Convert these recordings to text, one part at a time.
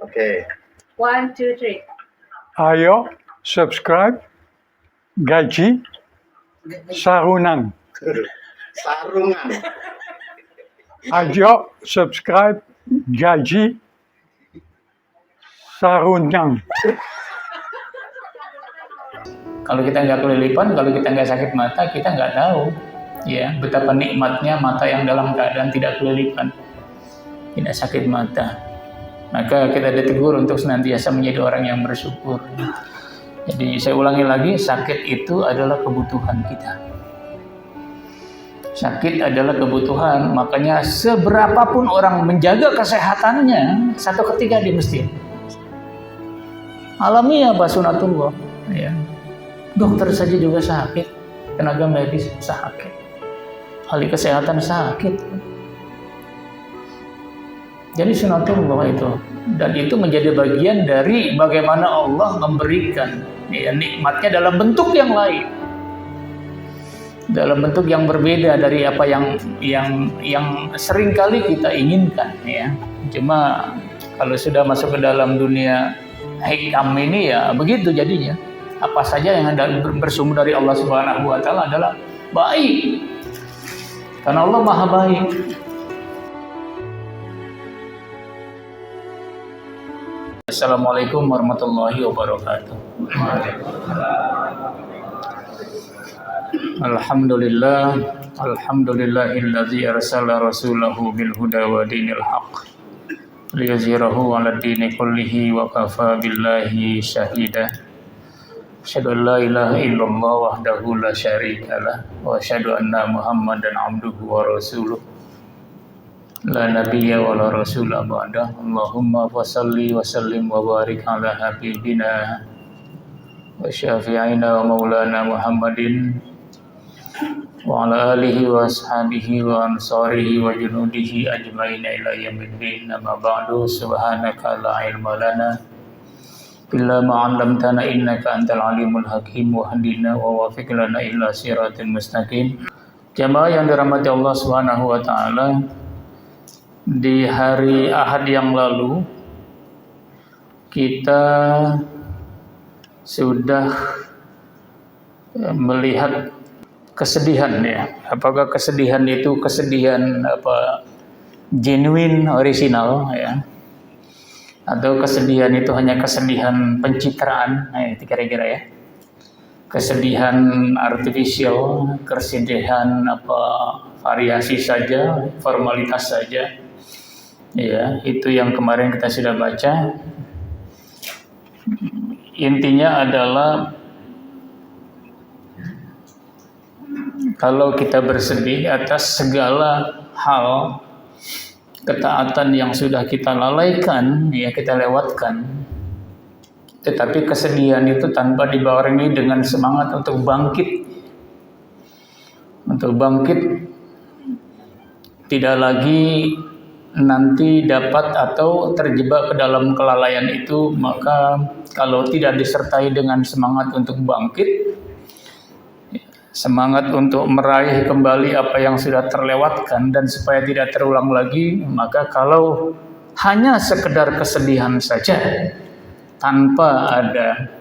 Oke. 1, 2, 3. Ayo subscribe Gaji Sarunang. Sarungan. Ayo subscribe Gaji Sarunang. Kalau kita nggak kelilipan, kalau kita nggak sakit mata, kita nggak tahu ya betapa nikmatnya mata yang dalam keadaan tidak kelilipan, tidak sakit mata. Maka kita ditegur untuk senantiasa menjadi orang yang bersyukur. Jadi saya ulangi lagi, sakit itu adalah kebutuhan kita. Sakit adalah kebutuhan, makanya seberapapun orang menjaga kesehatannya, satu ketika dia mesti alamiah sunatullah. Ya. Dokter saja juga sakit, tenaga medis sakit, ahli kesehatan sakit. Jadi sunatullah itu, dan itu menjadi bagian dari bagaimana Allah memberikan ya, nikmatnya dalam bentuk yang lain, dalam bentuk yang berbeda dari apa yang seringkali kita inginkan ya. Cuma kalau sudah masuk ke dalam dunia hikam ini ya begitu jadinya. Apa saja yang bersumber dari Allah Subhanahu wa taala adalah baik. Karena Allah Maha baik. Assalamualaikum warahmatullahi wabarakatuh. Alhamdulillahilladzi arsala rasulahu bil huda wa dinil haqq liyuzhirahu 'alad dini kullihi wa kafa billahi syahida. Asyhadu an la ilaha illallah wahdahu la syarikalah wa asyhadu anna Muhammadan abduhu wa rasuluh. La nabiyya wa la rasula ba'da. Allahumma fashalli wa sallim wa barik ala habibina wa syafi'ina wa maulana Muhammadin wa ala alihi wa ashabihi wa ansarihi wa junudihi ajmain ila yaumiddin. Amma ba'du, subhanaka la ilma lana illa ma 'allamtana innaka antal alimul hakim wa hadina wa wafiq lana ila siratal mustaqim. Jamaah yang dirahmati Allah Subhanahu wa taala, di hari Ahad yang lalu kita sudah melihat kesedihan ya. Apakah kesedihan itu kesedihan genuine, orisinal ya? Atau kesedihan itu hanya kesedihan pencitraan, nah, itu kira-kira ya. Kesedihan artifisial, kesedihan variasi saja, formalitas saja. Ya, itu yang kemarin kita sudah baca. Intinya adalah kalau kita bersedih atas segala hal ketaatan yang sudah kita lalaikan, ya kita lewatkan. Tetapi kesedihan itu tanpa dibarengi dengan semangat untuk bangkit. Untuk bangkit tidak lagi nanti dapat atau terjebak ke dalam kelalaian itu, maka kalau tidak disertai dengan semangat untuk bangkit, semangat untuk meraih kembali apa yang sudah terlewatkan dan supaya tidak terulang lagi, maka kalau hanya sekedar kesedihan saja tanpa ada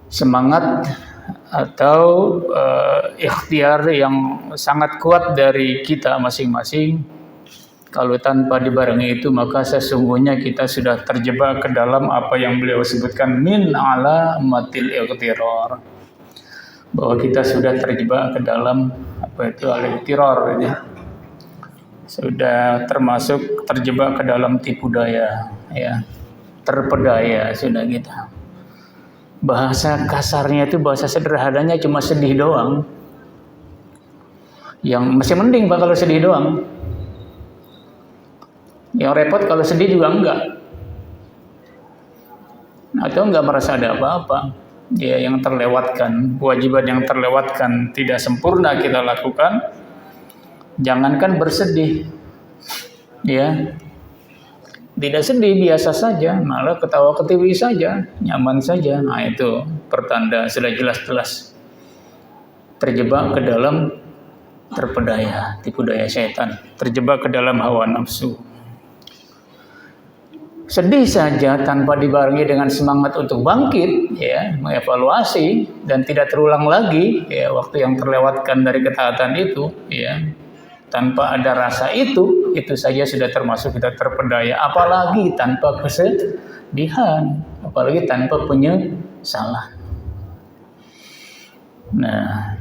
semangat atau ikhtiar yang sangat kuat dari kita masing-masing, kalau tanpa dibarengi itu maka sesungguhnya kita sudah terjebak ke dalam apa yang beliau sebutkan min ala matil ightirar, bahwa kita sudah terjebak ke dalam al-ightirar ya. Sudah termasuk terjebak ke dalam tipu daya ya, terpedaya sudah kita. Bahasa kasarnya itu, bahasa sederhananya cuma sedih doang. Yang masih mending Pak kalau sedih doang. Yang repot kalau sedih juga enggak. Atau enggak merasa ada apa-apa. Ya, yang terlewatkan, kewajiban yang terlewatkan tidak sempurna kita lakukan. Jangankan bersedih. Ya. Tidak sedih, biasa saja, malah ketawa-ketiwi saja, nyaman saja. Nah, itu pertanda sudah jelas-jelas terjebak ke dalam terpedaya, tipu daya setan, terjebak ke dalam hawa nafsu. sedih saja tanpa dibarengi dengan semangat untuk bangkit, ya, mengevaluasi dan tidak terulang lagi, ya, waktu yang terlewatkan dari ketaatan itu, ya, tanpa ada rasa itu saja sudah termasuk kita terpedaya. Apalagi tanpa kesedihan, apalagi tanpa penyesalan. Nah,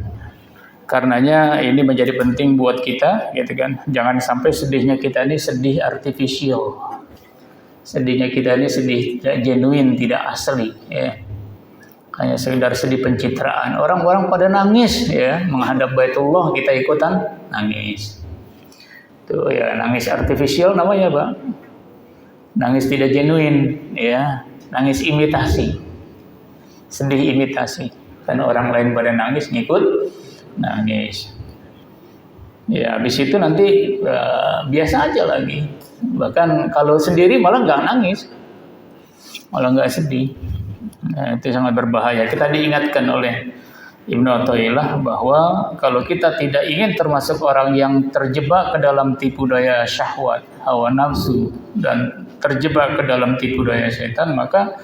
karenanya ini menjadi penting buat kita, gitu kan? Jangan sampai sedihnya kita ini sedih artifisial. Sedihnya kita ini sedih tidak genuine, tidak asli, ya. Hanya sekedar sedih pencitraan. Orang-orang pada nangis, ya, menghadap Baitullah, kita ikutan nangis. Tuh, ya, nangis artifisial namanya, Pak. Nangis tidak genuine, ya. Nangis imitasi. Sedih imitasi. Karena orang lain pada nangis, ngikut nangis. Ya, habis itu nanti biasa aja lagi. Bahkan kalau sendiri malah nggak nangis, malah nggak sedih. Nah, itu sangat berbahaya. Kita diingatkan oleh Ibnu Athaillah bahwa kalau kita tidak ingin termasuk orang yang terjebak ke dalam tipu daya syahwat, hawa nafsu, dan terjebak ke dalam tipu daya setan, maka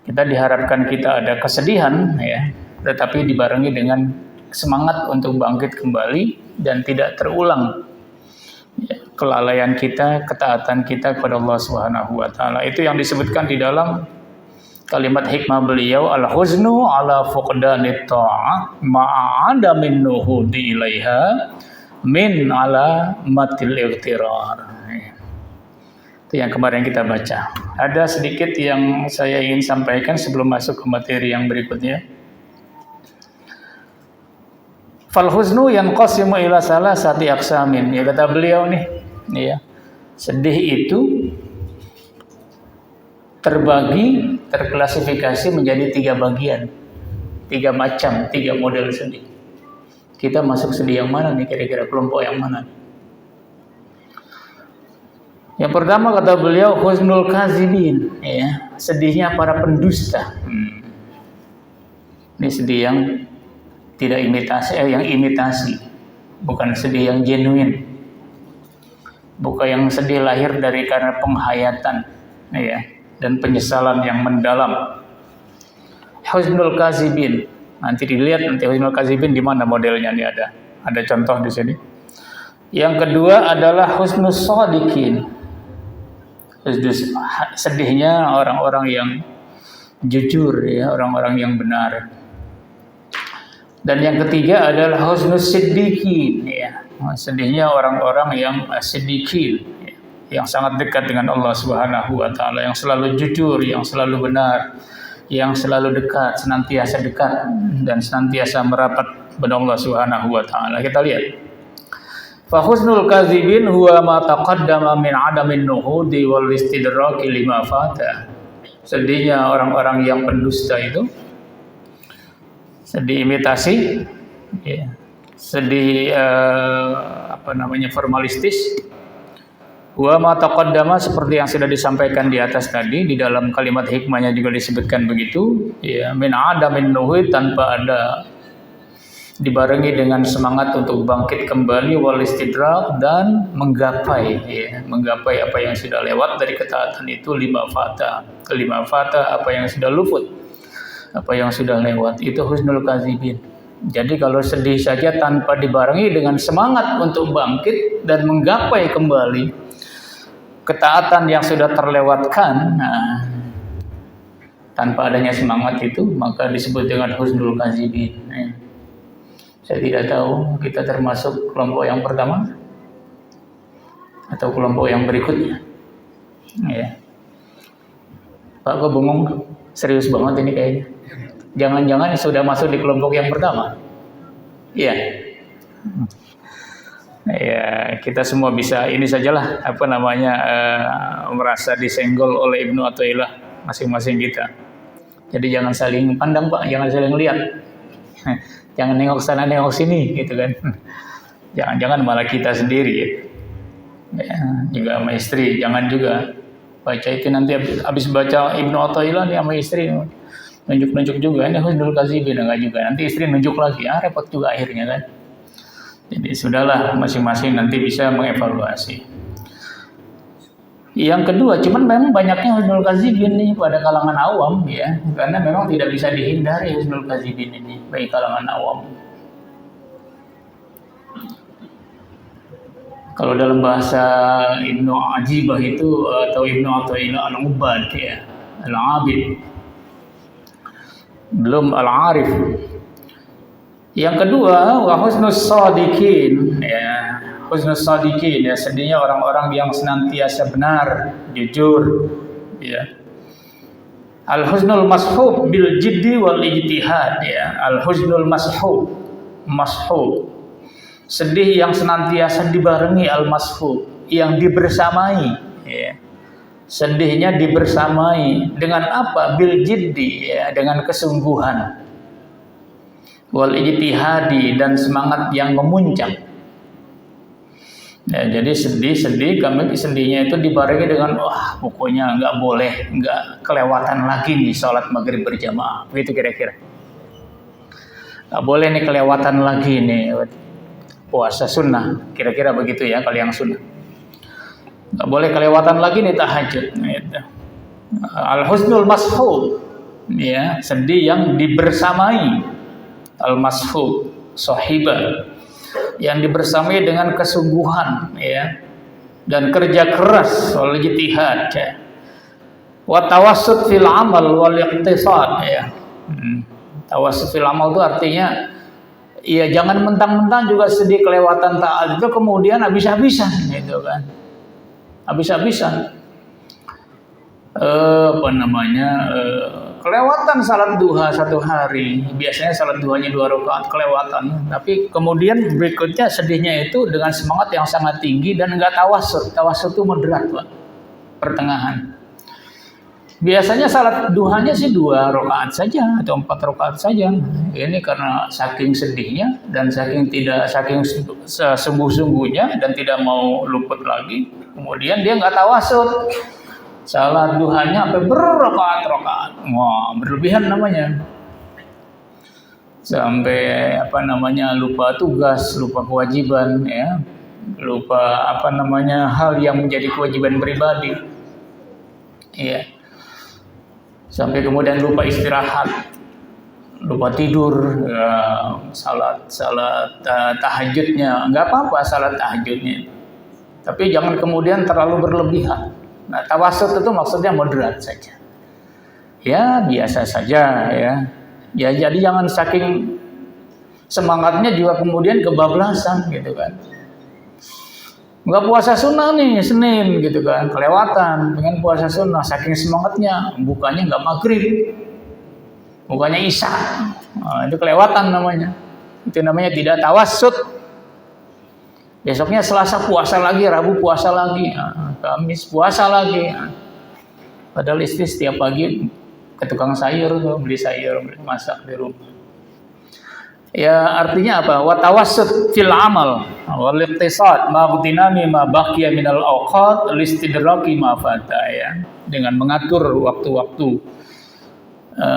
kita diharapkan kita ada kesedihan, ya, tetapi dibarengi dengan semangat untuk bangkit kembali dan tidak terulang, ya, kelalaian kita, ketaatan kita kepada Allah Subhanahu wa taala. Itu yang disebutkan di dalam kalimat hikmah beliau, al-huznu ala fuqdanit ta'ah ma'ada min nuhudi ilaiha min ala matil ightirar. Itu yang kemarin kita baca. Ada sedikit yang saya ingin sampaikan sebelum masuk ke materi yang berikutnya. Fal huznu yanqasimu ila salasati aqsamin. Ya, kata beliau nih, ya. Sedih itu terbagi, terklasifikasi menjadi 3 bagian. 3 macam, 3 model sedih. Kita masuk sedih yang mana nih kira-kira, kelompok yang mana? Yang pertama kata beliau huznul kazibin, ya, sedihnya para pendusta. Ini sedih yang tidak imitasi, yang imitasi, bukan sedih yang genuine, bukan yang sedih lahir dari karena penghayatan, ya, dan penyesalan yang mendalam. Huznul kazibin, nanti dilihat nanti huznul kazibin di mana modelnya, ini ada contoh di sini. Yang kedua adalah husnus shadiqin, sedihnya orang-orang yang jujur, ya, orang-orang yang benar. Dan yang ketiga adalah husnus siddiqin, ya, sedihnya orang-orang yang siddiqin, ya, yang sangat dekat dengan Allah Subhanahu wa taala, yang selalu jujur, yang selalu benar, yang selalu dekat, senantiasa dekat dan senantiasa merapat kepada Allah Subhanahu wa taala. Kita lihat. Fa husnul kadzibin huwa ma taqaddama min adamin nuhudi wal istidraki lima fata. Sedihnya orang-orang yang pendusta itu, sedih imitasi, ya, sedih formalistis. Wa ma taqaddama, seperti yang sudah disampaikan di atas tadi, di dalam kalimat hikmahnya juga disebutkan begitu, ya, min adamin nuhud, tanpa ada dibarengi dengan semangat untuk bangkit kembali, wal istidrak, dan menggapai, ya, menggapai apa yang sudah lewat dari ketaatan itu, lima fata, apa yang sudah luput, apa yang sudah lewat, itu husnul kazibin. Jadi kalau sedih saja tanpa dibarengi dengan semangat untuk bangkit dan menggapai kembali ketaatan yang sudah terlewatkan, nah, tanpa adanya semangat itu, maka disebut dengan husnul kazibin, ya. Saya tidak tahu kita termasuk kelompok yang pertama atau kelompok yang berikutnya, ya. Pak, kok bengong? Serius banget ini kayaknya. Jangan-jangan sudah masuk di kelompok yang pertama? Iya. Ya, kita semua bisa ini sajalah merasa disenggol oleh Ibnu Athaillah masing-masing kita. Jadi jangan saling pandang, Pak, jangan saling lihat. Jangan nengok sana nengok sini, gitu kan. Jangan-jangan malah kita sendiri, ya, juga sama istri jangan juga baca itu, nanti habis baca Ibnu Athaillah nih sama istri nunjuk-nunjuk juga, ini husnul kazibin, enggak juga, nanti istri nunjuk lagi, repot juga akhirnya kan. Jadi sudahlah, masing-masing nanti bisa mengevaluasi. Yang kedua, cuman memang banyaknya husnul kadzibin nih pada kalangan awam ya, karena memang tidak bisa dihindari husnul kadzibin ini bagi kalangan awam. Kalau dalam bahasa Ibnu Ajibah itu atau Ibnu Athaillah al-Ubad ya, al-Abid, belum al-Arif. Yang kedua, wa husnus shadiqin ya, husnus shadiqin ya, sedihnya orang-orang yang senantiasa benar, jujur ya. Al-husnul mashub bil jiddi wal ijtihad ya, al-husnul mashub, sedih yang senantiasa dibarengi al-mashub, yang dibersamai ya. Sedihnya dibersamai dengan apa? Bil jiddi ya, dengan kesungguhan, wal ijtihadi, dan semangat yang memuncak ya. Jadi sedih kami sedihnya itu dibarengi dengan wah pokoknya nggak kelewatan lagi nih sholat maghrib berjamaah, begitu kira-kira. Nggak boleh nih kelewatan lagi nih puasa sunnah, kira-kira begitu ya kalau yang sunnah. Nggak boleh kelewatan lagi nih tahajud gitu. Al-husnul mashub ya, sedih yang dibersamai, al-mashub sahibah, yang dibersamai dengan kesungguhan ya, dan kerja keras, wal ijtihad ya. Wa tawassut fil amal wal iqtisad ya. Tawassut fil amal itu artinya ya jangan mentang-mentang juga sedih kelewatan taat itu kemudian habis-habisan gitu kan. Habis-habisan kelewatan salat duha satu hari, biasanya salat duhanya 2 rakaat kelewatan, tapi kemudian berikutnya sedihnya itu dengan semangat yang sangat tinggi dan enggak tawassut. Tawassut itu moderat Pak, pertengahan. Biasanya salat duhanya sih 2 rakaat saja atau 4 rakaat saja. Ini karena saking sedihnya dan saking sungguh-sungguhnya dan tidak mau luput lagi, kemudian dia nggak tawassut. Salat duhanya sampai berrakaat-rakaat. Wah, berlebihan namanya. Sampai lupa tugas, lupa kewajiban ya. Lupa hal yang menjadi kewajiban pribadi. Iya. Sampai kemudian lupa istirahat, lupa tidur, salat tahajudnya, nggak apa-apa salat tahajudnya, tapi jangan kemudian terlalu berlebihan. Nah, tawassut itu maksudnya moderat saja, ya biasa saja ya. Ya jadi jangan saking semangatnya juga kemudian kebablasan gitu kan. Nggak puasa sunnah nih Senin gitu kan, kelewatan dengan puasa sunnah, saking semangatnya bukanya nggak maghrib, bukanya isya. Nah, itu kelewatan namanya, itu namanya tidak tawassut. Besoknya Selasa puasa lagi, Rabu puasa lagi, Kamis puasa lagi. Padahal istri setiap pagi ke tukang sayur tuh, beli sayur, masak di rumah. Ya artinya apa? Wa tawassut fil amal wal iqtisad ma budinami ma baqiya minal awqat listidraki ma fata ya. Dengan mengatur waktu-waktu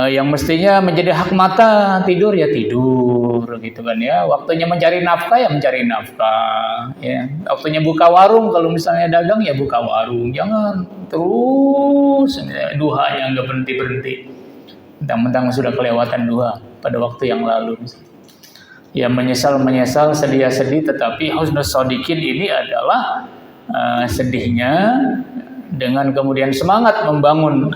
yang mestinya menjadi hak mata, tidur ya tidur gitu kan ya. Waktunya mencari nafkah ya mencari nafkah ya. Waktunya buka warung, kalau misalnya dagang ya buka warung. Jangan terus duha yang enggak berhenti-berhenti. Mentang-mentang sudah kelewatan duha pada waktu yang lalu. Ya menyesal, sedih, tetapi husnus shadiqin ini adalah sedihnya dengan kemudian semangat membangun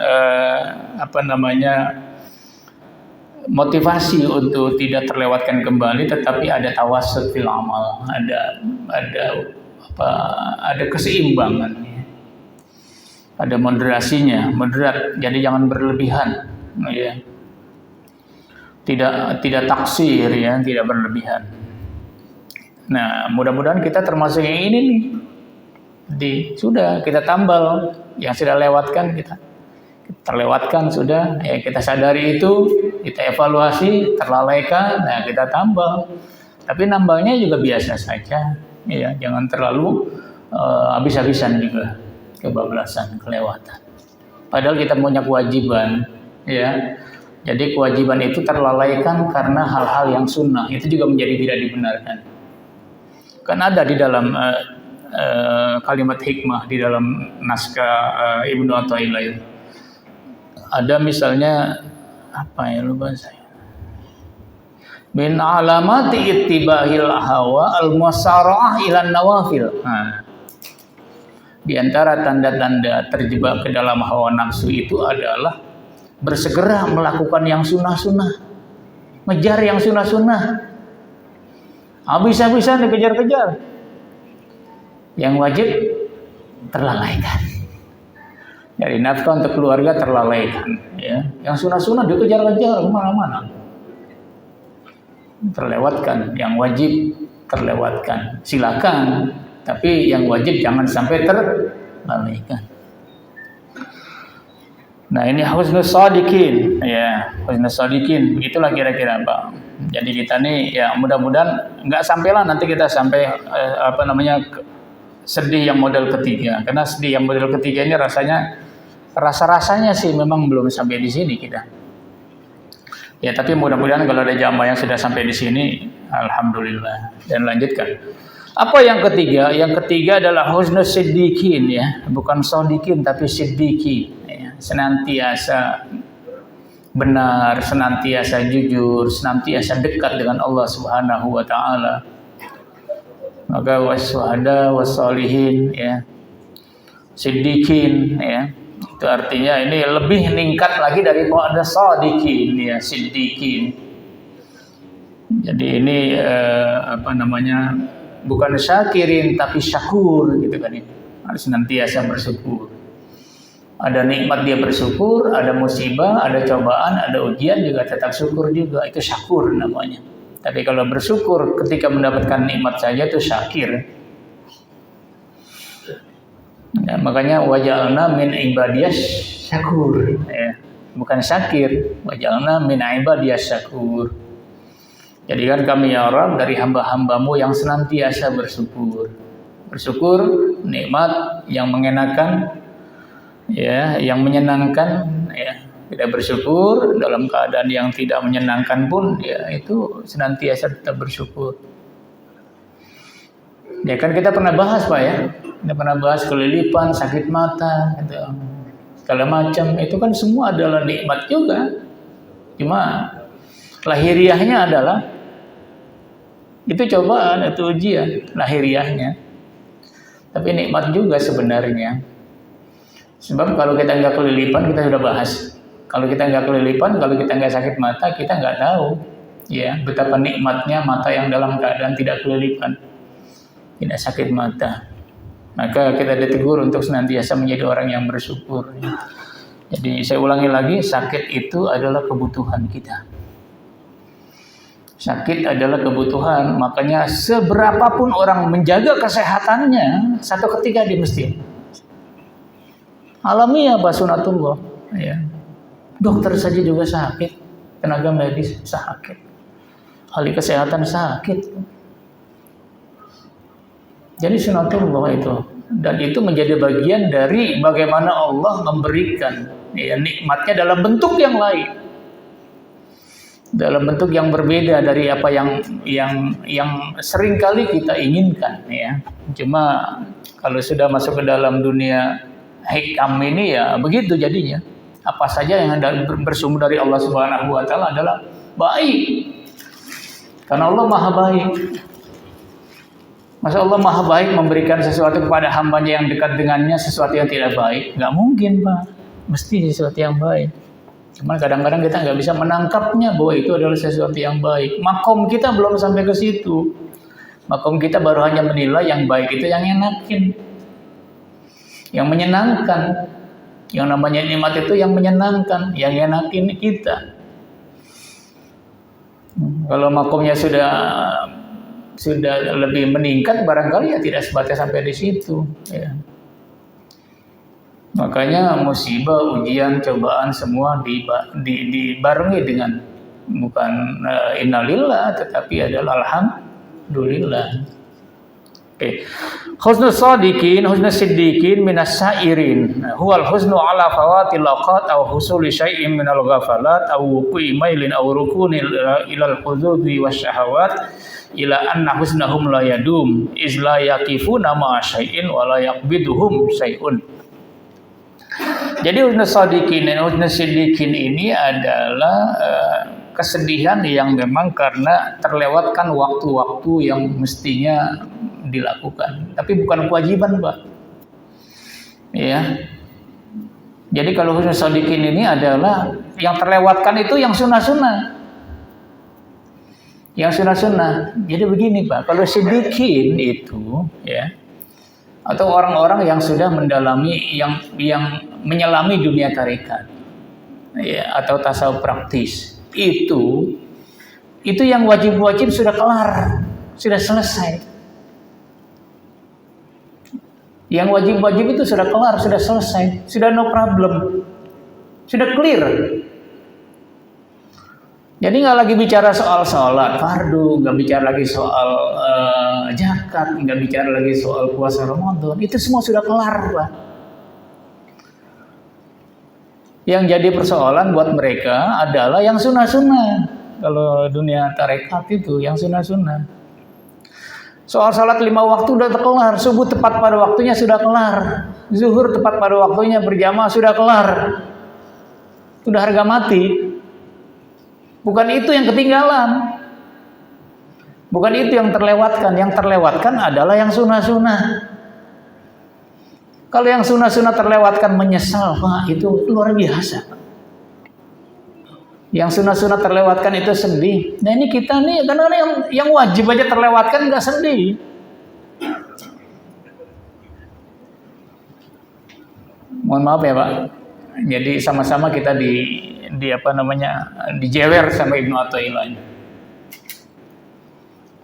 motivasi untuk tidak terlewatkan kembali, tetapi ada tawassut fil amal, ada keseimbangan, ada moderasinya, moderat, jadi jangan berlebihan, ya. Tidak taksir ya, tidak berlebihan. Nah, mudah-mudahan kita termasuk yang ini nih. Sudah kita tambal yang sudah lewatkan, kita terlewatkan sudah, ya kita sadari itu, kita evaluasi, terlalaikan, nah kita tambal. Tapi nambalnya juga biasa saja, ya jangan terlalu habis-habisan juga, kebablasan, kelewatan. Padahal kita punya kewajiban, ya. Jadi kewajiban itu terlalaikan karena hal-hal yang sunnah, itu juga menjadi tidak dibenarkan. Kan ada di dalam kalimat hikmah di dalam naskah Ibnu Athaillah. Ada misalnya apa ya, lupa saya. Min alamati ittiba'il hawa al-musara'ah ilan nawafil. Nah, di antara tanda-tanda terjebak ke dalam hawa nafsu itu adalah bersegera melakukan yang sunnah-sunnah, ngejar yang sunnah-sunnah, habis-habisan dikejar-kejar. Yang wajib terlalaikan. Dari nafkah untuk keluarga terlalaikan. Ya. Yang sunnah-sunnah dikejar-kejar kemana-mana. Terlewatkan. Yang wajib terlewatkan. Silakan. Tapi yang wajib jangan sampai terlalaikan. Nah ini husnus shadiqin. Ya, husnus shadiqin. Begitulah kira-kira Pak. Jadi kita nih ya mudah-mudahan nggak sampailah nanti kita sampai sedih yang model ketiga, karena sedih yang model ketiga ini rasa-rasanya sih memang belum sampai di sini kita. Ya tapi mudah-mudahan kalau ada jamaah yang sudah sampai di sini, alhamdulillah. Dan lanjutkan. Apa yang ketiga? Yang ketiga adalah husnus siddiqin ya, bukan shadiqin tapi siddiqin. Ya. Senantiasa benar, senantiasa jujur, senantiasa dekat dengan Allah Subhanahu wa taala. Maka wasyuhada wassalihin ya, siddiqin ya, itu artinya ini lebih meningkat lagi daripada shadiqin ya, siddiqin. Jadi ini bukan syakirin tapi syakur gitu kan, harus senantiasa bersyukur. Ada nikmat dia bersyukur, ada musibah, ada cobaan, ada ujian juga tetap syukur juga, itu syakur namanya. Tapi kalau bersyukur ketika mendapatkan nikmat saja itu syakir. Ya, makanya waja'alna min ibadiyas syakur. Ya, bukan syakir. Waja'alna min ibadiyas syakur. Jadikan kami ya Rabb dari hamba-hambamu yang senantiasa bersyukur. Bersyukur nikmat yang mengenakan, ya, yang menyenangkan, ya. Tidak bersyukur dalam keadaan yang tidak menyenangkan pun, ya itu senantiasa tetap bersyukur. Ya kan kita pernah bahas Pak ya, kita pernah bahas kelilipan, sakit mata, gitu. Segala macam itu kan semua adalah nikmat juga. Cuma lahiriahnya adalah itu cobaan, itu ujian lahiriahnya. Tapi nikmat juga sebenarnya. Sebab kalau kita nggak kelilipan, kita sudah bahas. Kalau kita nggak kelilipan, kalau kita nggak sakit mata, kita nggak tahu ya betapa nikmatnya mata yang dalam keadaan tidak kelilipan, tidak sakit mata. Maka kita ditegur untuk senantiasa menjadi orang yang bersyukur. Jadi saya ulangi lagi, sakit itu adalah kebutuhan kita. Sakit adalah kebutuhan, makanya seberapapun orang menjaga kesehatannya, satu ketika dia mesti alamiah Pak sunatullah. Ya. Dokter saja juga sakit, tenaga medis sakit, ahli kesehatan sakit. Jadi sunatullah itu, dan itu menjadi bagian dari bagaimana Allah memberikan ya, nikmatnya dalam bentuk yang lain, dalam bentuk yang berbeda dari apa yang sering kali kita inginkan ya. Cuma kalau sudah masuk ke dalam dunia hikam ini ya begitu jadinya. Apa saja yang bersumber dari Allah Subhanahu wa taala adalah baik. Karena Allah Maha baik. Masa Allah Maha baik memberikan sesuatu kepada hambanya yang dekat dengannya sesuatu yang tidak baik? Nggak mungkin Pak. Mesti sesuatu yang baik. Cuma kadang-kadang kita nggak bisa menangkapnya bahwa itu adalah sesuatu yang baik. Makom kita belum sampai ke situ. Makom kita baru hanya menilai yang baik itu yang enakin, yang menyenangkan. Yang namanya nikmat itu yang menyenangkan, yang enakin kita. Kalau makomnya sudah lebih meningkat, barangkali ya tidak sebatas sampai di situ. Ya. Makanya musibah, ujian, cobaan semua dibarengi dengan bukan innalillah, tetapi adalah alhamdulillah. Oke. Husnul sadiqin, husnul siddiqin minas sairin. Huwal husnu ala fawatil awqat aw husuli syai'in minal ghafalat aw wuqu'i mailin aw rukuni ilal hududi wasyahawat ila anna husnahum la yadum iz la yaqifuna ma syai'in wa la yaqbiduhum syai'un. Jadi husnul sadiqin dan husnul siddiqin ini adalah kesedihan yang memang karena terlewatkan waktu-waktu yang mestinya dilakukan, tapi bukan kewajiban, Pak. Ya. Jadi kalau husnul sadiqin ini adalah yang terlewatkan itu yang sunnah-sunnah. Yang sunnah-sunnah. Jadi begini, Pak, kalau siddiqin itu ya, atau orang-orang yang sudah mendalami yang menyelami dunia tarekat ya, atau tasawuf praktis, itu yang wajib-wajib sudah kelar, sudah selesai. Yang wajib-wajib itu sudah kelar, sudah selesai, sudah no problem, sudah clear. Jadi nggak lagi bicara soal sholat fardu, nggak bicara lagi soal zakat, nggak bicara lagi soal puasa Ramadan. Itu semua sudah kelar, Pak. Yang jadi persoalan buat mereka adalah yang sunnah-sunnah. Kalau dunia tarekat itu yang sunnah-sunnah. Soal salat 5 waktu sudah kelar, subuh tepat pada waktunya sudah kelar, zuhur tepat pada waktunya berjamaah sudah kelar, sudah harga mati. Bukan itu yang ketinggalan, bukan itu yang terlewatkan. Yang terlewatkan adalah yang sunnah-sunnah. Kalau yang sunnah-sunnah terlewatkan menyesal, Pak, itu luar biasa. Yang sunnah-sunnah terlewatkan itu sedih. Nah ini kita nih, karena yang wajib aja terlewatkan nggak sedih. Mohon maaf ya, Pak. Jadi sama-sama kita dijewer sama Ibnu Athaillah.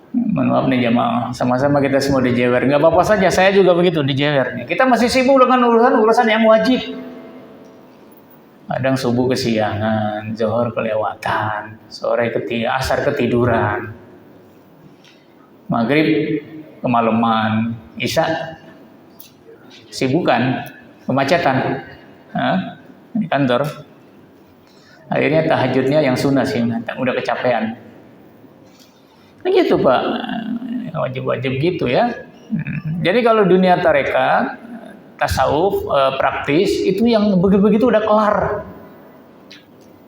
Mohon maaf nih jamaah, sama-sama kita semua dijewer. Nggak apa-apa saja, saya juga begitu dijewer. Kita masih sibuk dengan urusan yang wajib. Kadang subuh kesiangan, zuhur kelewatan, sore asar ketiduran, maghrib kemalaman, isya sibukan, kemacetan di kantor. Akhirnya tahajudnya yang sunnah sih, udah kecapean. Nah gitu, Pak, wajib-wajib gitu ya. Jadi kalau dunia tarekat, tasawuf praktis itu yang begitu-begitu udah kelar,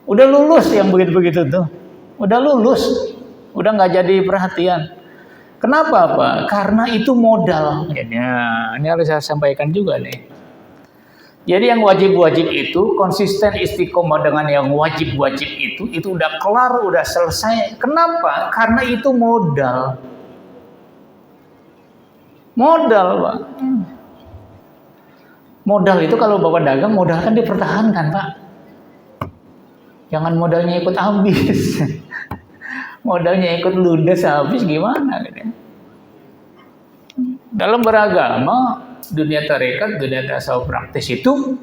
udah lulus yang begitu-begitu tuh, udah lulus, udah nggak jadi perhatian. Kenapa, Pak? Karena itu modal. Ya, ini harus saya sampaikan juga nih. Jadi yang wajib-wajib itu konsisten istiqomah dengan yang wajib-wajib itu udah kelar, udah selesai. Kenapa? Karena itu modal. Modal, Pak. Modal itu kalau Bapak dagang, modal kan dipertahankan, Pak. Jangan modalnya ikut habis. Modalnya ikut ludes habis gimana gitu. Dalam beragama, dunia tarekat, dunia tasawuf praktis itu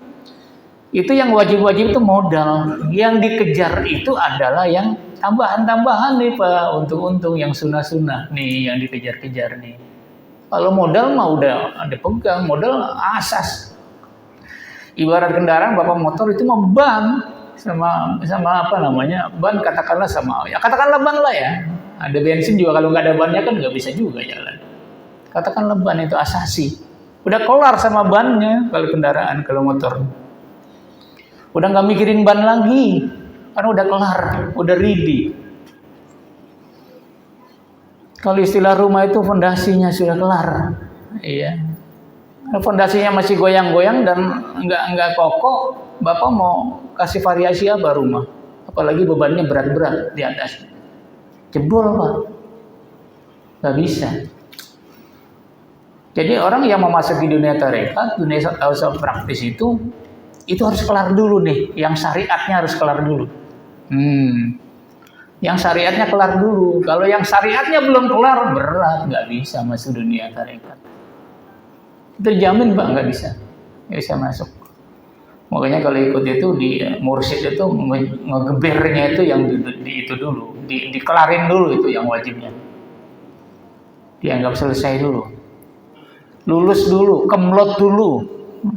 yang wajib-wajib itu modal. Yang dikejar itu adalah yang tambahan-tambahan nih, Pak, untung-untung yang sunnah-sunnah nih yang dikejar-kejar nih. Kalau modal mah udah dipegang, modal asas. Ibarat kendaraan, Bapak motor itu mah ban sama apa namanya, ban katakanlah katakanlah ban lah ya. Ada bensin juga kalau nggak ada bannya kan nggak bisa juga jalan. Katakanlah ban itu asasi. Udah kelar sama bannya kalau kendaraan, kalau motor. Udah nggak mikirin ban lagi, karena udah kelar, udah ready. Kalau istilah rumah itu fondasinya sudah kelar, iya. Fondasinya masih goyang-goyang dan nggak kokoh, Bapak mau kasih variasi apa rumah? Apalagi bebannya berat-berat di atas. Jebol, Pak. Nggak bisa. Jadi orang yang mau masuk di dunia tarekat, dunia tasawuf praktis itu harus kelar dulu nih. Yang syariatnya harus kelar dulu. Yang syariatnya kelar dulu. Kalau yang syariatnya belum kelar, berat, nggak bisa masuk dunia tarekat. Terjamin, Pak, nggak bisa masuk. Makanya kalau ikut itu di mursyid itu ngegebernya itu yang itu dulu, dikelarin dulu itu yang wajibnya. Dianggap selesai dulu. lulus dulu, kemlot dulu.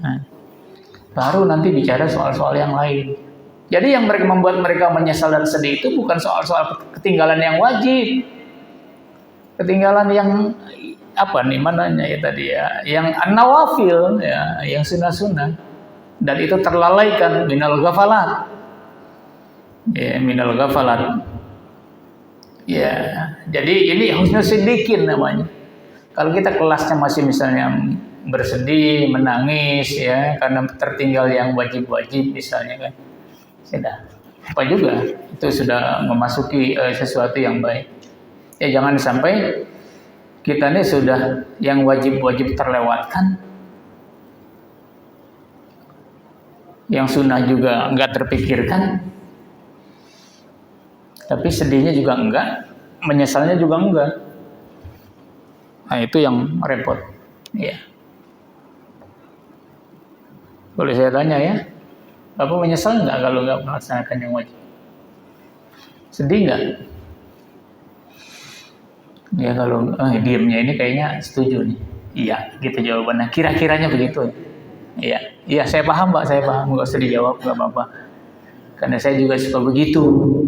Nah, baru nanti bicara soal-soal yang lain. Jadi yang membuat mereka menyesal dan sedih itu bukan soal-soal ketinggalan yang wajib. Ketinggalan yang mananya ya tadi ya, yang an-nawafil ya, yang sunnah-sunnah. Dan itu terlalaikan minal ghafalat. Ya, minal ghafalat. Ya, jadi ini husnul siddiqin namanya. Kalau kita kelasnya masih misalnya bersedih, menangis ya karena tertinggal yang wajib-wajib misalnya kan. Sudah. Apa juga itu sudah memasuki sesuatu yang baik. Ya jangan sampai kita ini sudah yang wajib-wajib terlewatkan. Yang sunnah juga enggak terpikirkan. Tapi sedihnya juga enggak, menyesalnya juga enggak. Nah, itu yang repot. Ya. Boleh saya tanya ya? Bapak menyesal enggak kalau enggak melaksanakan yang wajib? Sedih enggak? Ya kalau diamnya ini kayaknya setuju nih. Iya, gitu jawabannya. Kira-kiranya begitu. Iya, saya paham Pak, saya paham. Enggak usah dijawab, enggak apa-apa. Karena saya juga suka begitu,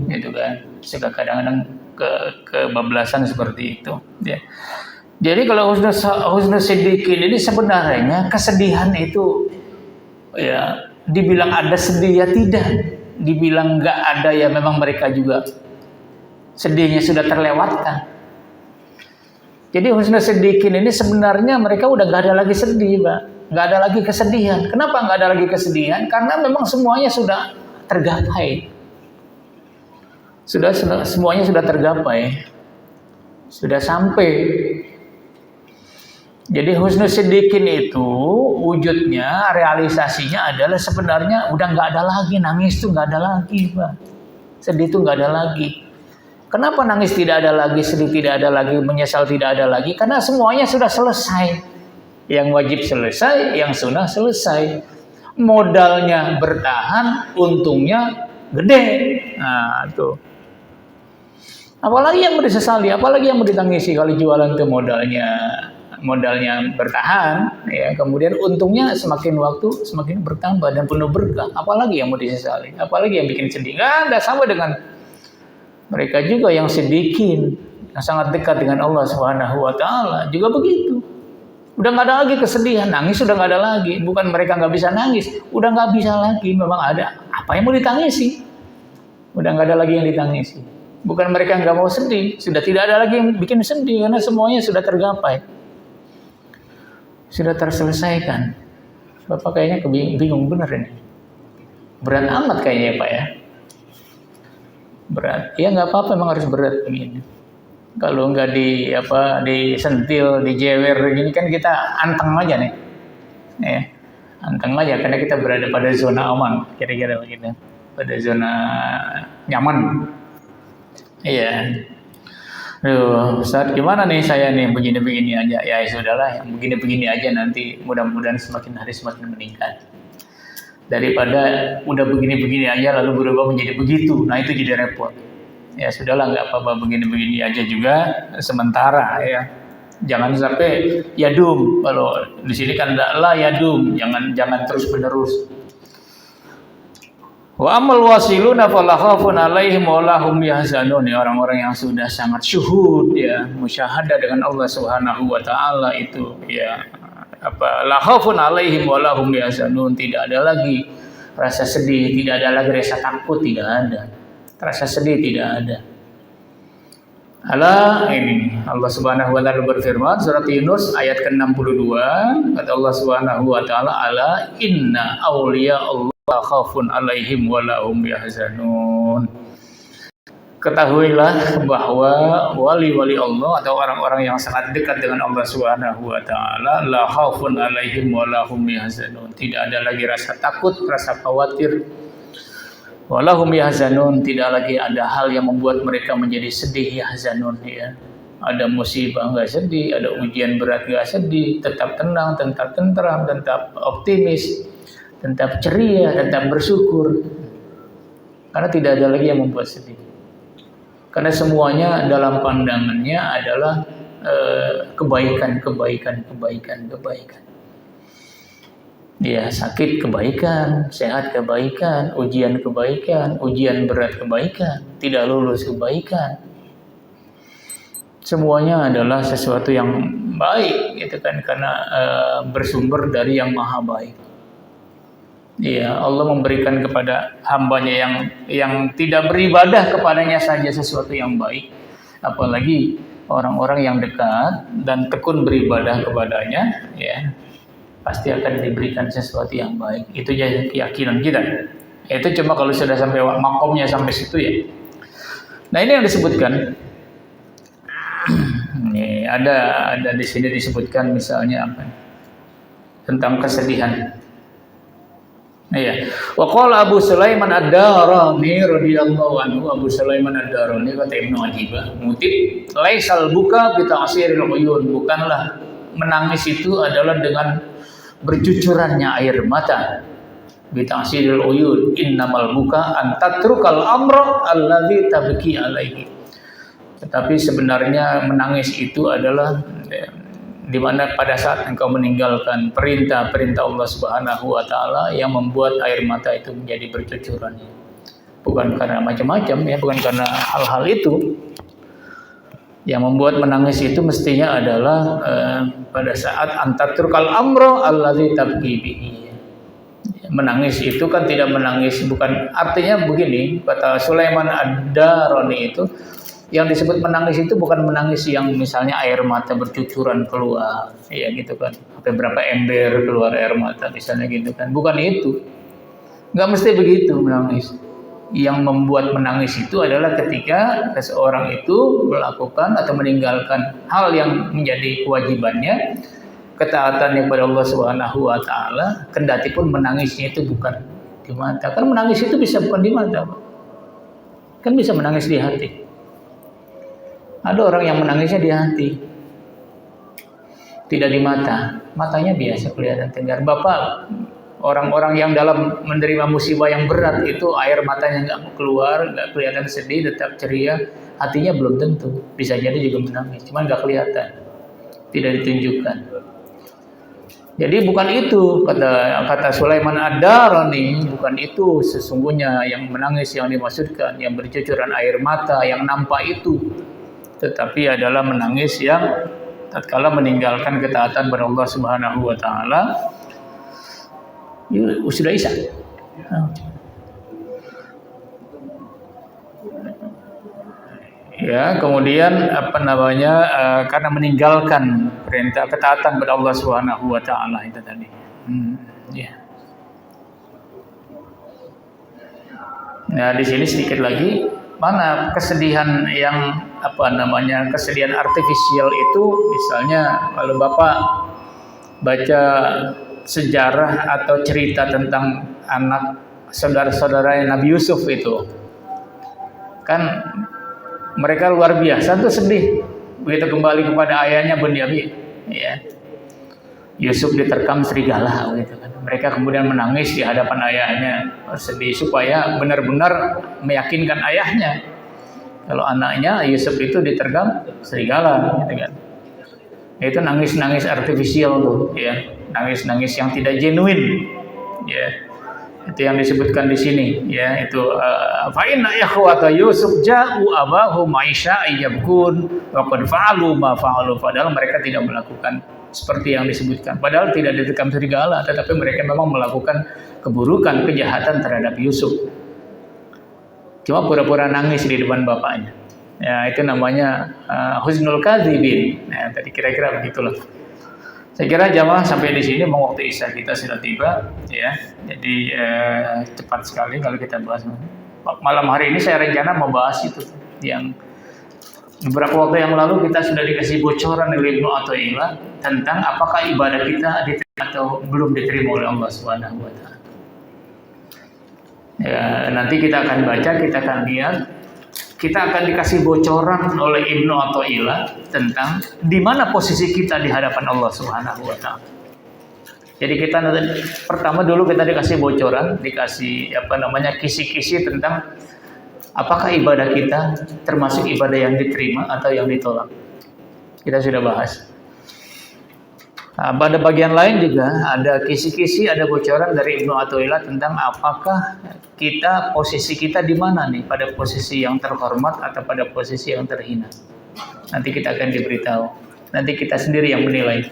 gitu kan. Suka kadang-kadang kebablasan seperti itu. Ya. Jadi kalau husnul siddiqin ini sebenarnya kesedihan itu ya dibilang ada sedih ya tidak, dibilang nggak ada ya memang mereka juga sedihnya sudah terlewatkan. Jadi husnul siddiqin ini sebenarnya mereka udah nggak ada lagi sedih, Pak, nggak ada lagi kesedihan. Kenapa nggak ada lagi kesedihan? Karena memang semuanya sudah tergapai, semuanya sudah tergapai, sudah sampai. Jadi husnul siddiqin itu wujudnya, realisasinya adalah sebenarnya udah nggak ada lagi, nangis tuh nggak ada lagi, Pak. Sedih itu nggak ada lagi. Kenapa nangis tidak ada lagi, sedih tidak ada lagi, menyesal tidak ada lagi? Karena semuanya sudah selesai. Yang wajib selesai, yang sunnah selesai. Modalnya bertahan, untungnya gede. Nah, tuh. Apalagi yang mau disesali, apalagi yang mau ditangisi kalau jualan itu modalnya bertahan, ya, kemudian untungnya semakin waktu semakin bertambah dan penuh berkah. Apalagi yang mau disesali, apalagi yang bikin sedih. Nggak ada, sama dengan mereka juga yang sedikit, yang sangat dekat dengan Allah Subhanahu Wa Taala juga begitu. Udah nggak ada lagi kesedihan, nangis sudah nggak ada lagi. Bukan mereka nggak bisa nangis, udah nggak bisa lagi. Memang ada apa yang mau ditangisi, udah nggak ada lagi yang ditangisi. Bukan mereka nggak mau sedih, sudah tidak ada lagi yang bikin sedih karena semuanya sudah tergapai. Sudah terselesaikan. Bapak kayaknya bingung bener ini. Berat amat kayaknya Pak ya. Berat. Ya nggak apa-apa, memang harus berat begini. Kalau nggak disentil, dijewer gini kan kita anteng aja nih. Ya, anteng aja karena kita berada pada zona aman, kira-kira begitu. Pada zona nyaman. Iya. Ustaz, gimana nih saya nih begini-begini aja. Ya sudahlah, yang begini-begini aja nanti mudah-mudahan semakin hari semakin meningkat. Daripada udah begini-begini aja lalu berubah menjadi begitu. Nah, itu jadi repot. Ya sudahlah, nggak apa-apa begini-begini aja juga sementara ya. Jangan sampai yadum. Kalau di sini kan la yadum, jangan terus-menerus. Wa amal wasiluna fala khaufun 'alaihim wa lahum yahzanun. Orang-orang yang sudah sangat syuhud ya, musyahadah dengan Allah Subhanahu wa taala itu ya la khaufun 'alaihim wa lahum yahzanun, tidak ada lagi rasa sedih, tidak ada lagi rasa takut, tidak ada. Rasa sedih tidak ada. Ini Allah Subhanahu wa taala berfirman surat Yunus ayat ke-62, kata Allah Subhanahu wa taala, ala inna auliya Allah khaufun alaihim wa lahum yahzanun. Ketahuilah bahwa wali-wali Allah atau orang-orang yang sangat dekat dengan Allah Subhanahu wa taala la khaufun alaihim wa lahum yahzanun. Tidak ada lagi rasa takut, rasa khawatir. Wa lahum yahzanun, tidak lagi ada hal yang membuat mereka menjadi sedih, yahzanun ya. Ada musibah enggak sedih, ada ujian berat enggak sedih, tetap tenang, tetap tentram, tetap optimis, tetap ceria, tetap bersyukur. Karena tidak ada lagi yang membuat sedih. Karena semuanya dalam pandangannya adalah kebaikan. Ya, sakit kebaikan, sehat kebaikan, ujian kebaikan, ujian berat kebaikan, tidak lulus kebaikan. Semuanya adalah sesuatu yang baik, gitu kan, karena bersumber dari yang maha baik. Ya, Allah memberikan kepada hambanya yang tidak beribadah kepadanya saja sesuatu yang baik, apalagi orang-orang yang dekat dan tekun beribadah kepadanya, ya pasti akan diberikan sesuatu yang baik. Itu jadi keyakinan kita. Itu cuma kalau sudah sampai makomnya sampai situ ya. Nah, ini yang disebutkan. Ini ada di sini disebutkan misalnya apa? Tentang kesedihan. Iya. Wa qala Abu Sulaiman Ad-Darani radhiyallahu anhu, Abu Sulaiman Ad-Darani kata Ibnu Ajibah, ngutip, laisal buka bi ta'siril uyun, bukanlah menangis itu adalah dengan bercucurannya air mata. Bi ta'siril uyun, innamal buka an tatrukal amra alladzi tabki alaihi. Tetapi sebenarnya menangis itu adalah di mana pada saat engkau meninggalkan perintah-perintah Allah Subhanahu wa taala yang membuat air mata itu menjadi bercucuran. Bukan karena macam-macam ya, bukan karena hal-hal itu. Yang membuat menangis itu mestinya adalah pada saat antatrukal amro alladzi tabki bihi. Menangis itu kan tidak menangis, bukan artinya begini, kata Sulaiman Ad-Darani itu, yang disebut menangis itu bukan menangis yang misalnya air mata bercucuran keluar, ya gitu kan, sampai berapa ember keluar air mata misalnya gitu kan, bukan itu, nggak mesti begitu menangis. Yang membuat menangis itu adalah ketika seseorang itu melakukan atau meninggalkan hal yang menjadi kewajibannya, ketaatannya kepada Allah Subhanahu wa taala, kendati pun menangisnya itu bukan di mata, kan menangis itu bisa bukan di mata, kan bisa menangis di hati. Ada orang yang menangisnya di hati, tidak di mata. Matanya biasa kelihatan tegar. Bapak, orang-orang yang dalam menerima musibah yang berat itu air matanya nggak keluar, nggak kelihatan sedih, tetap ceria. Hatinya belum tentu. Bisa jadi juga menangis, cuman nggak kelihatan, tidak ditunjukkan. Jadi bukan itu, kata Sulaiman Ad-Darani, bukan itu sesungguhnya yang menangis yang dimaksudkan, yang bercucuran air mata, yang nampak itu. Tetapi adalah menangis yang tatkala meninggalkan ketaatan kepada Allah Subhanahu wa taala. Sudah Isya. Ya, kemudian karena meninggalkan perintah ketaatan kepada Allah Subhanahu wa taala itu tadi. Ya. Nah, di sini sedikit lagi, mana kesedihan yang kesedihan artifisial itu, misalnya kalau Bapak baca sejarah atau cerita tentang anak saudara-saudara Nabi Yusuf itu, kan mereka luar biasa tuh sedih begitu kembali kepada ayahnya Bunyamin, ya. Yusuf diterkam serigala gitu kan. Mereka kemudian menangis di hadapan ayahnya, sedih supaya benar-benar meyakinkan ayahnya kalau anaknya Yusuf itu diterkam serigala, gitu kan. Itu nangis-nangis artifisial tuh, ya, nangis-nangis yang tidak genuine, ya. Itu yang disebutkan di sini, ya, itu fa inna ikhwata Yusuf ja'u abahum Aisha yabkun wa qad fa'alu ma fa'alu, padahal mereka tidak melakukan seperti yang disebutkan, padahal tidak diterkam serigala, tetapi mereka memang melakukan keburukan, kejahatan terhadap Yusuf. Cuma pura-pura nangis di depan bapaknya. Ya, itu namanya husnul kadzibin. Nah, tadi kira-kira begitulah. Saya kira jamaah sampai di sini, mau waktu Isya kita sudah tiba, ya. Jadi cepat sekali kalau kita bahas. Malam hari ini saya rencana membahas itu yang beberapa waktu yang lalu kita sudah dikasih bocoran oleh Ibnu Athaillah tentang apakah ibadah kita diterima atau belum diterima oleh Allah Subhanahu wa taala. Ya, nanti kita akan baca, kita akan lihat, kita akan dikasih bocoran oleh Ibnu Athaillah tentang di mana posisi kita di hadapan Allah Subhanahu wa taala. Jadi kita pertama dulu kita dikasih bocoran, dikasih kisi-kisi tentang apakah ibadah kita termasuk ibadah yang diterima atau yang ditolak. Kita sudah bahas. Nah, pada bagian lain juga ada kisi-kisi, ada bocoran dari Ibnu Athaillah tentang apakah posisi kita di mana nih, pada posisi yang terhormat atau pada posisi yang terhina. Nanti kita akan diberitahu. Nanti kita sendiri yang menilai.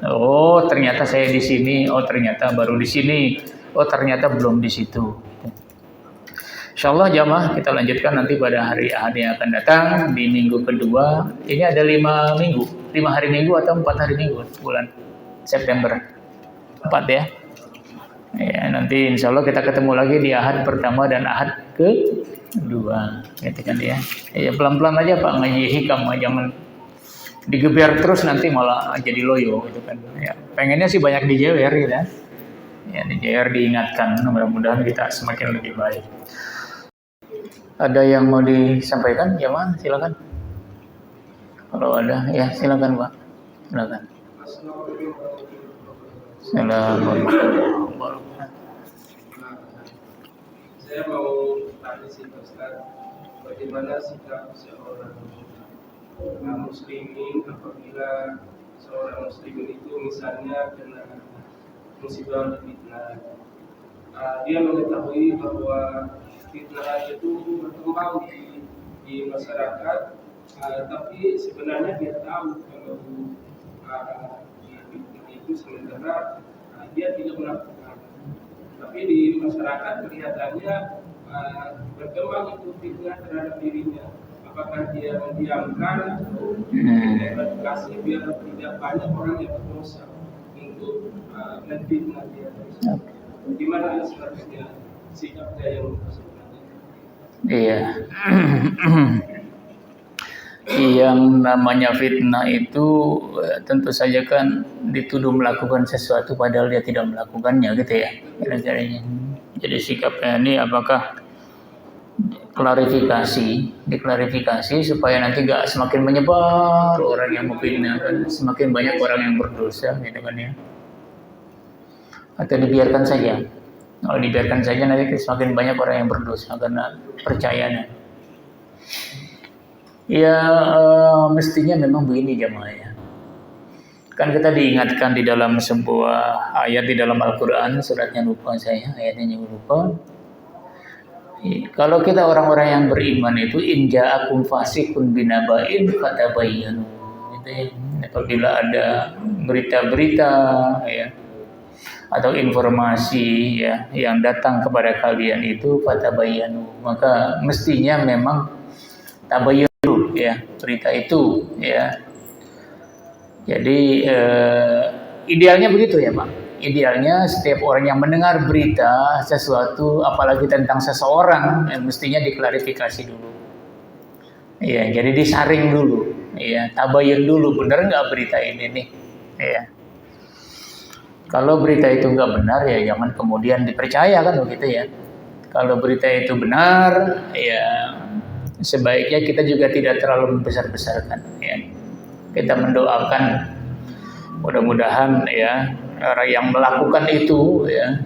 Oh, ternyata saya di sini. Oh, ternyata baru di sini. Oh, ternyata belum di situ. Insyaallah jamaah kita lanjutkan nanti pada hari Ahad yang akan datang di minggu kedua. Ini ada 5 minggu, 5 hari minggu atau 4 hari minggu bulan September 4 ya. Ya nanti insyaallah kita ketemu lagi di Ahad pertama dan Ahad kedua. Gitu kan ya. Ya pelan-pelan aja Pak ngaji hikam, jangan digeber terus nanti malah jadi loyo gitu kan. Ya, pengennya sih banyak dijewer gitu ya. Ya dijewer diingatkan, mudah-mudahan kita semakin lebih baik. Ada yang mau disampaikan? Ya, Mas, silakan. Kalau ada, ya silakan, Pak. Silakan. Assalamualaikum. Saya mau tanya sih Ustaz, bagaimana sikap seorang muslimin apabila seorang muslimin itu misalnya kena musibah fitnah. Dia mengetahui bahwa fitnah itu berkembang di masyarakat, tapi sebenarnya dia tahu kalau di fitnah itu sementara dia tidak melakukan. Tapi di masyarakat kelihatannya berkembang itu fitnah terhadap dirinya. Apakah dia mendiamkan atau mengedukasi biar tidak banyak orang yang berdosa untuk menfitnah dia? Gimana seharusnya sikapnya yang sebenarnya? Iya. Yang namanya fitnah itu tentu saja kan dituduh melakukan sesuatu padahal dia tidak melakukannya gitu ya. Jadi sikapnya ini apakah diklarifikasi supaya nanti nggak semakin menyebar orang yang memfitnah, kan semakin banyak orang yang berdosa gitu kan ya. Atau dibiarkan saja. Kalau dibiarkan saja nanti semakin banyak orang yang berdosa karena percayanya. Ya mestinya memang begini jamaah ya. Kan kita diingatkan di dalam sebuah ayat di dalam Al-Quran, suratnya lupa saya, ayatnya juga lupa. Kalau kita orang-orang yang beriman itu in ja'akum fasiqun binaba'in fatabayyanu. Gitu ya. Apabila ada berita-berita ya atau informasi ya yang datang kepada kalian itu fatabayyanu, maka mestinya memang tabayyun dulu ya berita itu ya. Jadi idealnya begitu ya Pak. Idealnya setiap orang yang mendengar berita sesuatu apalagi tentang seseorang mestinya diklarifikasi dulu. Ya, jadi disaring dulu ya, tabayyun dulu benar nggak berita ini nih ya. Kalau berita itu nggak benar ya jangan kemudian dipercaya kan begitu ya. Kalau berita itu benar ya sebaiknya kita juga tidak terlalu membesar-besarkan ya. Kita mendoakan mudah-mudahan ya orang yang melakukan itu ya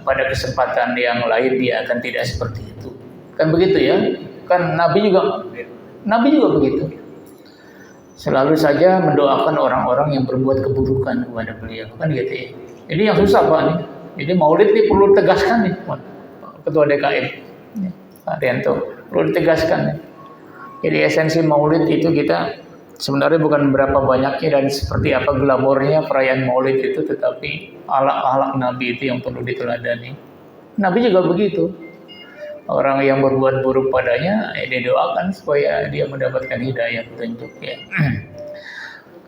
pada kesempatan yang lain dia akan tidak seperti itu. Kan begitu ya. Kan Nabi juga begitu. Selalu saja mendoakan orang-orang yang berbuat keburukan kepada beliau kan gitu ya. Jadi yang susah Pak nih. Jadi maulid nih perlu tegaskan nih Ketua DKM Pak Rianto perlu ditegaskan nih. Jadi esensi maulid itu kita sebenarnya bukan berapa banyaknya dan seperti apa glamornya perayaan maulid itu, tetapi akhlak Nabi itu yang perlu diteladani. Nabi juga begitu. Orang yang berbuat buruk padanya didoakan supaya dia mendapatkan hidayah petunjuk ya.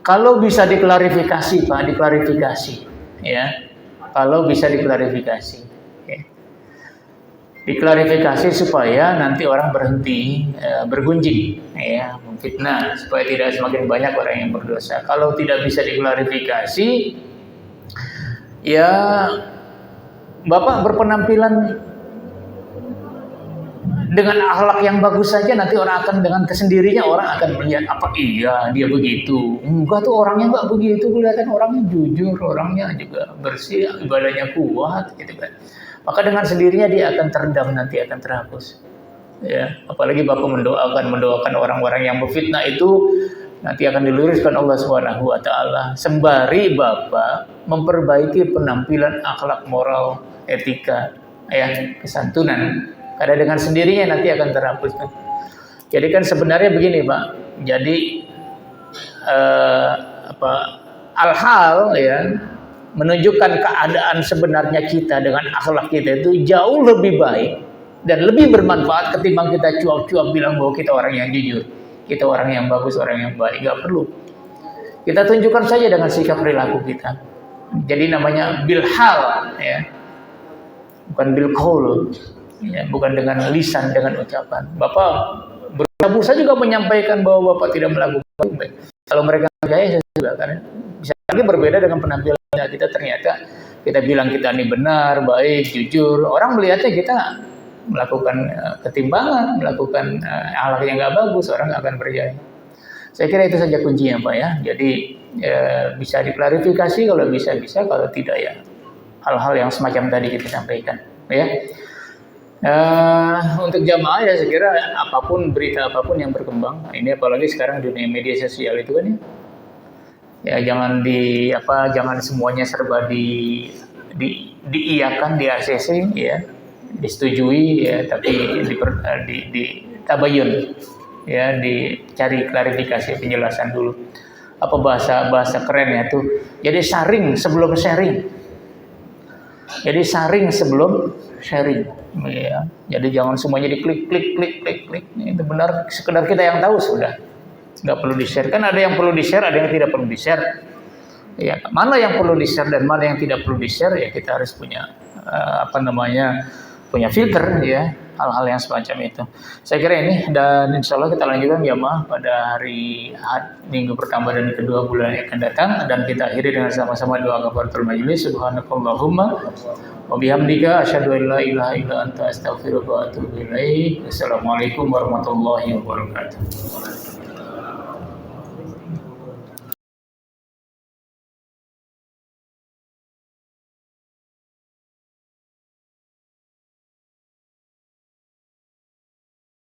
Kalau bisa diklarifikasi Pak, diklarifikasi ya. Kalau bisa diklarifikasi ya. Diklarifikasi supaya nanti orang berhenti bergunjing ya, memfitnah supaya tidak semakin banyak orang yang berdosa. Kalau tidak bisa diklarifikasi ya Bapak berpenampilan dengan akhlak yang bagus saja nanti orang akan dengan kesendirinya orang akan melihat apa iya dia begitu. Enggak tuh orangnya enggak begitu, kelihatan orangnya jujur, orangnya juga bersih, ibadahnya kuat gitu kan. Maka dengan sendirinya dia akan terendam, nanti akan terhapus. Ya, apalagi Bapak mendoakan orang-orang yang berfitnah itu nanti akan diluruskan Allah Subhanahu wa taala sembari Bapak memperbaiki penampilan akhlak moral, etika, ya, kesantunan. Karena dengan sendirinya nanti akan terhapus. Jadi kan sebenarnya begini, Pak. Jadi hal-hal ya menunjukkan keadaan sebenarnya kita dengan akhlak kita itu jauh lebih baik dan lebih bermanfaat ketimbang kita cuap-cuap bilang bahwa kita orang yang jujur, kita orang yang bagus, orang yang baik. Gak perlu. Kita tunjukkan saja dengan sikap perilaku kita. Jadi namanya bilhal, ya, bukan bilqaul, ya, bukan dengan lisan, dengan ucapan. Bapak berusaha juga menyampaikan bahwa Bapak tidak melakukan baik. Kalau mereka percaya, saya juga, karena bisa lagi berbeda dengan penampilannya kita. Ternyata kita bilang kita ini benar, baik, jujur. Orang melihatnya kita melakukan ketimbangan, melakukan hal yang nggak bagus, orang nggak akan percaya. Saya kira itu saja kuncinya, Pak, ya. Jadi bisa diklarifikasi kalau bisa, kalau tidak ya hal-hal yang semacam tadi kita sampaikan, ya. Untuk jamaah ya saya kira apapun berita apapun yang berkembang, ini apalagi sekarang dunia media sosial itu kan ya jangan jangan semuanya serba diiyakan, di ACC, ya, disetujui, ya, tapi di tabayun, ya, dicari klarifikasi, penjelasan dulu. Apa bahasa kerennya tuh? Jadi saring sebelum sharing. Sharing, ya. Jadi jangan semuanya diklik. Itu benar sekedar kita yang tahu sudah. Nggak perlu di-share. Kan ada yang perlu di-share, ada yang tidak perlu di-share. Ya, mana yang perlu di-share dan mana yang tidak perlu di-share, ya kita harus punya punya filter, ya, hal-hal yang semacam itu. Saya kira ini, dan insya Allah kita lanjutkan jamaah pada hari Ahad minggu pertama dan kedua bulan yang akan datang, dan kita akhiri dengan sama-sama doa kafaratul majelis. Subhanakallahumma wa bihamdika asyhadu an la ilaha illa anta astaghfiruka wa atubu ilaik. Wassalamualaikum warahmatullahi wabarakatuh.